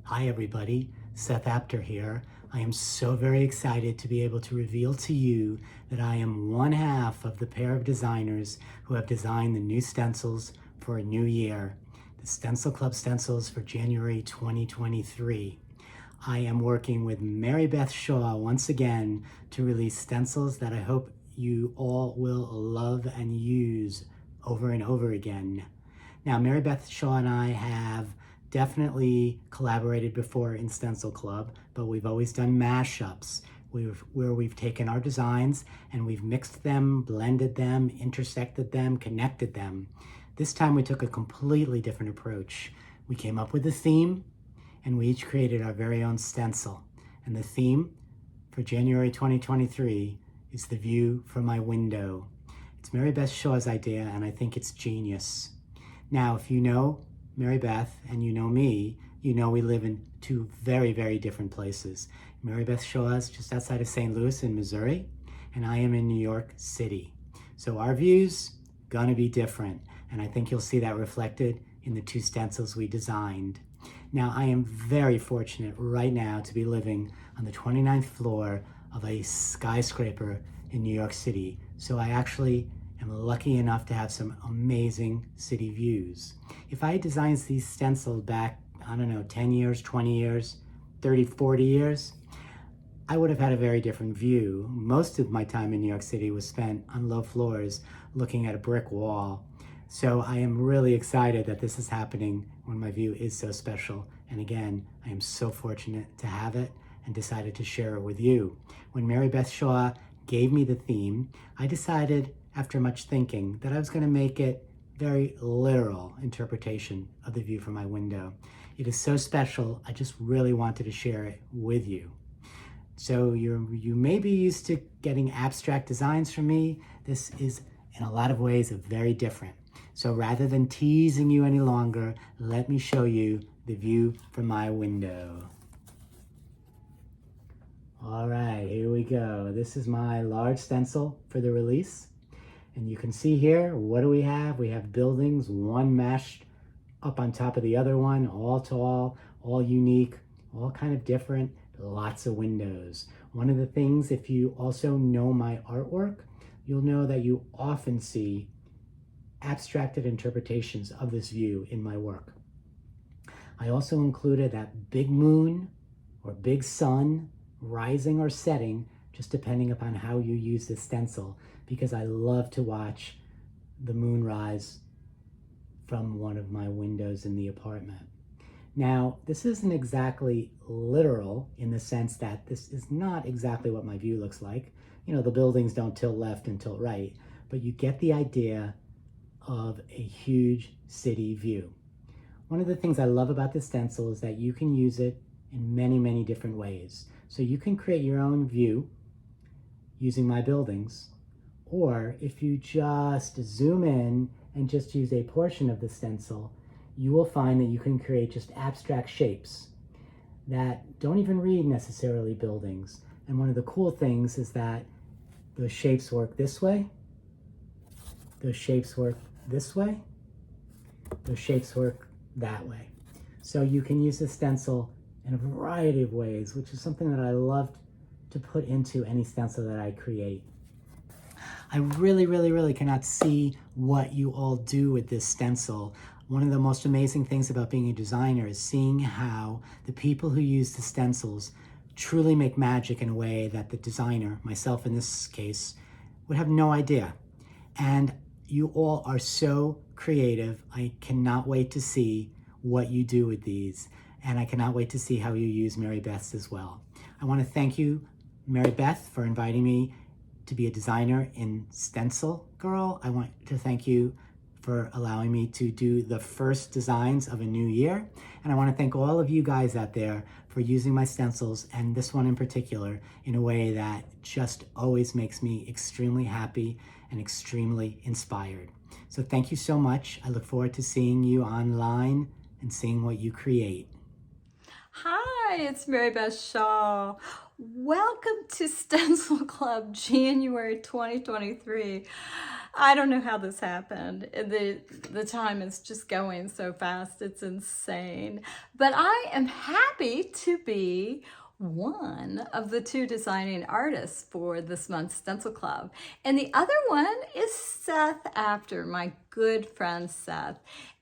Hi everybody, Seth Apter here. I am so very excited to be able to reveal to you that I am one half of the pair of designers who have designed the new stencils for a new year, the StencilClub stencils for January 2023. I am working with Mary Beth Shaw once again to release stencils that I hope you all will love and use over and over again. Now, Mary Beth Shaw and I have definitely collaborated before in StencilClub, but we've always done mashups where we've taken our designs and we've mixed them, blended them, intersected them, connected them. This time we took a completely different approach. We came up with a theme and we each created our very own stencil. And the theme for January 2023 is the view from my window. It's Mary Beth Shaw's idea and I think it's genius. Now, if you know Mary Beth and you know me, you know we live in two very, very different places. Mary Beth Shaw is just outside of St. Louis in Missouri, and I am in New York City. So our views gonna be different, and I think you'll see that reflected in the two stencils we designed. Now, I am very fortunate right now to be living on the 29th floor of a skyscraper in New York City. So I actually am lucky enough to have some amazing city views. If I designed these stencils back, I don't know, 10 years, 20 years, 30, 40 years, I would have had a very different view. Most of my time in New York City was spent on low floors looking at a brick wall. So I am really excited that this is happening when my view is so special. And again, I am so fortunate to have it and decided to share it with you. When Mary Beth Shaw gave me the theme, I decided after much thinking that I was going to make it very literal interpretation of the view from my window. It is so special, I just really wanted to share it with you. So you may be used to getting abstract designs from me. This is in a lot of ways very different. So rather than teasing you any longer, let me show you the view from my window. All right, here we go. This is my large stencil for the release. And you can see here, what do we have? We have buildings, one mashed up on top of the other one, all tall, all unique, all kind of different, lots of windows. One of the things, if you also know my artwork, you'll know that you often see abstracted interpretations of this view in my work. I also included that big moon or big sun rising or setting, just depending upon how you use the stencil, because I love to watch the moon rise from one of my windows in the apartment. Now, this isn't exactly literal in the sense that this is not exactly what my view looks like. You know, the buildings don't tilt left and tilt right, but you get the idea of a huge city view. One of the things I love about this stencil is that you can use it in many, many different ways. So you can create your own view using my buildings, or if you just zoom in and just use a portion of the stencil, you will find that you can create just abstract shapes that don't even read necessarily buildings. And one of the cool things is that those shapes work this way, those shapes work this way, those shapes work that way. So you can use the stencil in a variety of ways, which is something that I love to put into any stencil that I create. I really cannot see what you all do with this stencil. One of the most amazing things about being a designer is seeing how the people who use the stencils truly make magic in a way that the designer, myself in this case, would have no idea. And you all are so creative. I cannot wait to see what you do with these. And I cannot wait to see how you use Mary Beth's as well. I want to thank you, Mary Beth, for inviting me to be a designer in StencilGirl. I want to thank you for allowing me to do the first designs of a new year. And I want to thank all of you guys out there for using my stencils, and this one in particular, in a way that just always makes me extremely happy and extremely inspired. So thank you so much. I look forward to seeing you online and seeing what you create. Hi, it's Mary Beth Shaw. Welcome to StencilClub January 2023. I don't know how this happened. The time is just going so fast. It's insane. But I am happy to be one of the 2 designing artists for this month's Stencil Club. And the other one is Seth After, my good friend Seth.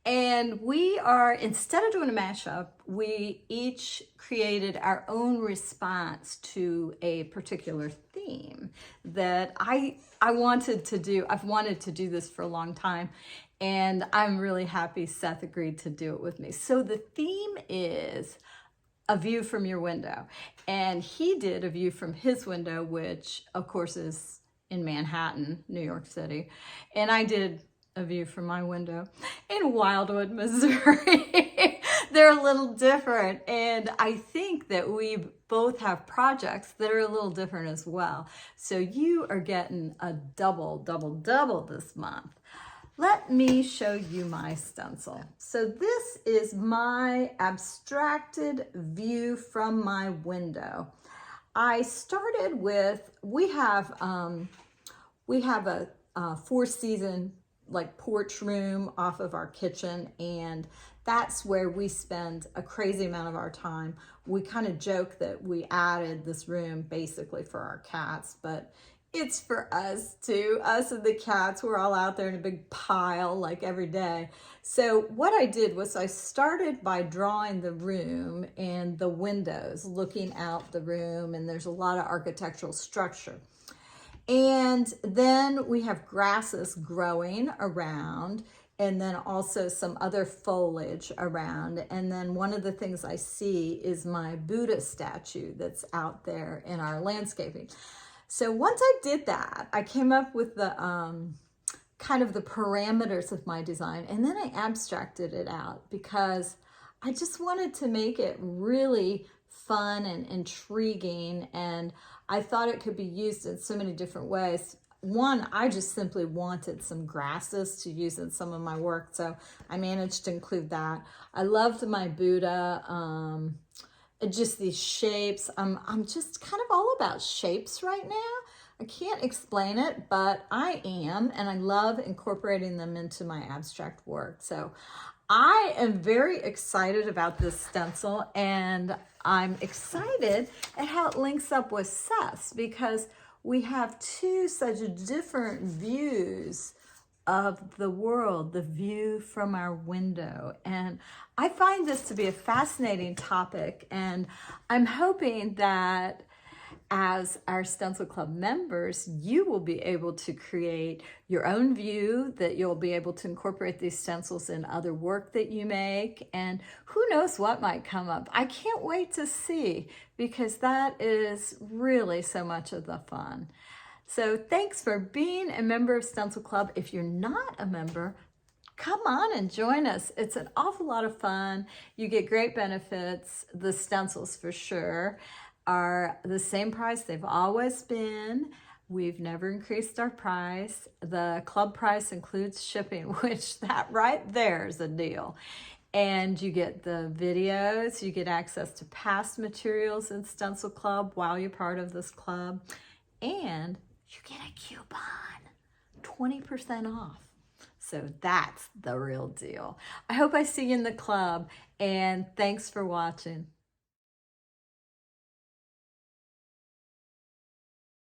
And we are, instead of doing a mashup, we each created our own response to a particular theme that I wanted to do. I've wanted to do this for a long time, and I'm really happy Seth agreed to do it with me. So the theme is a view from your window, and he did a view from his window, which of course is in Manhattan, New York City, and I did a view from my window in Wildwood, Missouri. They're a little different, and I think that we both have projects that are a little different as well. So you are getting a double this month. Let me show you my stencil. So this is my abstracted view from my window. I started with, we have a 4-season like porch room off of our kitchen, and that's where we spend a crazy amount of our time. We kind of joke that we added this room basically for our cats, but it's for us too. Us and the cats, we're all out there in a big pile like every day. So what I did was I started by drawing the room and the windows, looking out the room, and there's a lot of architectural structure. And then we have grasses growing around, and then also some other foliage around. And then one of the things I see is my Buddha statue that's out there in our landscaping. So once I did that, I came up with the kind of the parameters of my design, and then I abstracted it out because I just wanted to make it really fun and intriguing, and I thought it could be used in so many different ways. One, I just simply wanted some grasses to use in some of my work, so I managed to include that. I loved my Buddha, just these shapes. I'm just kind of all about shapes right now. I can't explain it, but I am, and I love incorporating them into my abstract work. So I am very excited about this stencil, and I'm excited at how it links up with Seth's, because we have 2 such different views of the world, the view from our window. And I find this to be a fascinating topic, and I'm hoping that as our Stencil Club members, you will be able to create your own view, that you'll be able to incorporate these stencils in other work that you make, and who knows what might come up. I can't wait to see, because that is really so much of the fun. So thanks for being a member of Stencil Club. If you're not a member, come on and join us. It's an awful lot of fun. You get great benefits. The stencils, for sure, are the same price they've always been. We've never increased our price. The club price includes shipping, which that right there is a deal. And you get the videos, you get access to past materials in Stencil Club while you're part of this club, and you get a coupon, 20% off. So that's the real deal. I hope I see you in the club, and thanks for watching.